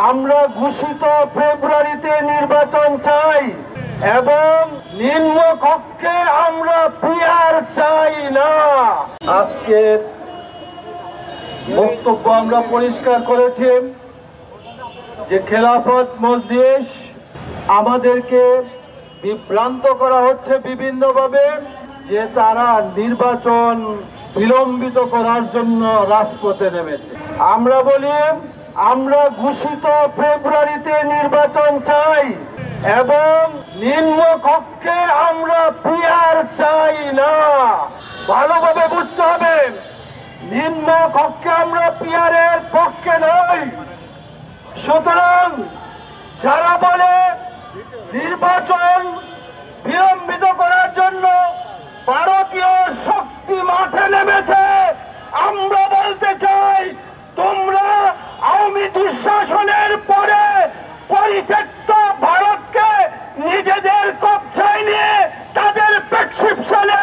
আমরা ঘোষিত ফেব্রুয়ারিতে নির্বাচন চাই এবং নিম্ন কক্ষে আমরা পিআর চাই না। আজকে বক্তব্য আমরা পরিষ্কার করেছি যে খেলাফত মজলিস আমাদেরকে বিভ্রান্ত করা হচ্ছে বিভিন্নভাবে, যে তারা নির্বাচন বিলম্বিত করার জন্য রাজপথে নেমেছে। আমরা বলি আমরা ঘোষিত ফেব্রুয়ারিতে নির্বাচন চাই এবং নিম্ন কক্ষে আমরা পিআর চাই না। ভালোভাবে বুঝতে হবে, নিম্ন কক্ষে আমরা পিআরের পক্ষে নই। সুতরাং যারা বলে নির্বাচন বিলম্বিত করার জন্য ভারতীয় শক্তি মাঠে নেমেছে, আমরা বলতে চাই তোমরা আওয়ামী দুঃশাসনের পরে পরিত্যক্ত ভারতকে নিজেদের কবজায় নিয়ে তাদের প্রেসক্রিপশনে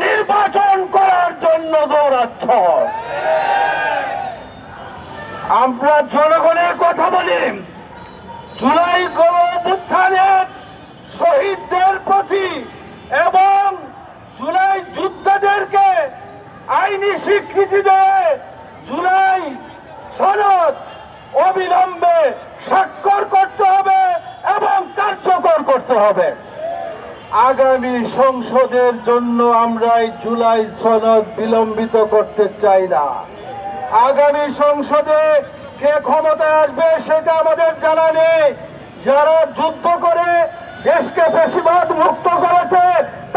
নির্বাচন করার জন্য দৌড়াচ্ছ। আমরা জনগণের কথা বলি, জুলাই গণঅভ্যুত্থানের শহীদদের প্রতি এবং জুলাই যোদ্ধাদেরকে আইনি স্বীকৃতি দেয় জুলাই সনদ অবিলম্বে স্বাক্ষর করতে হবে এবং কার্যকর করতে হবে। আগামী সংসদের জন্য আমরা এই জুলাই সনদ বিলম্বিত করতে চাই না। আগামী সংসদে কে ক্ষমতায় আসবে সেটা আমাদের জানা নেই। যারা যুদ্ধ করে দেশকে ফ্যাসিবাদ মুক্ত করেছে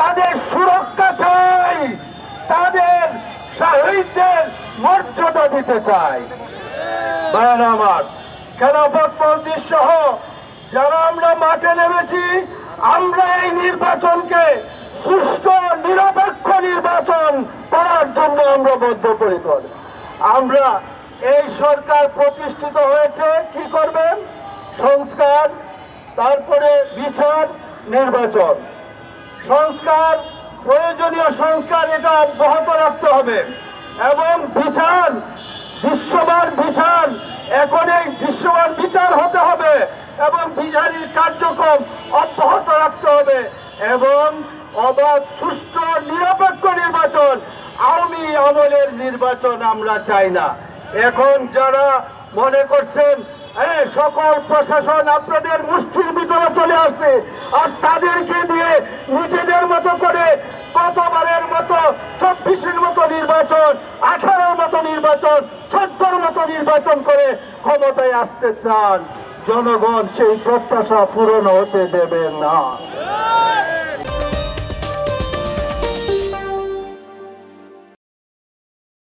তাদের সুরক্ষা চাই, তাদের শহীদদের মর্যাদা দিতে চাই। আমার খেলাফত মজলিস সহ যারা আমরা মাঠে নেমেছি, আমরা এই নির্বাচনকে সুষ্ঠু নিরপেক্ষ নির্বাচন করার জন্য আমরা বদ্ধপরিকর। আমরা এই সরকার প্রতিষ্ঠিত হয়েছে কি করবেন? সংস্কার, তারপরে বিচার, নির্বাচন। সংস্কার, প্রয়োজনীয় সংস্কার এটা অব্যাহত রাখতে হবে এবং বিচার, দৃশ্যমান বিচার, এখন এই দৃশ্যমান বিচার হতে হবে এবং বিচারের কার্যক্রম অব্যাহত রাখতে হবে এবং অবাধ সুষ্ঠু নিরপেক্ষ নির্বাচন, আওয়ামী আমলের নির্বাচন আমরা চাই না। এখন যারা মনে করছেন সকল প্রশাসন আপনাদের মুষ্টির ভিতরে চলে আসছে আর তাদেরকে দিয়ে নিজেদের মতো করে গতবারের মতো 24-এর মতো নির্বাচন, 18-র মতো নির্বাচন, 14-র মতো নির্বাচন করে ক্ষমতায় আসতে চান, জনগণ সেই প্রত্যাশা পূরণ হতে দেবে না।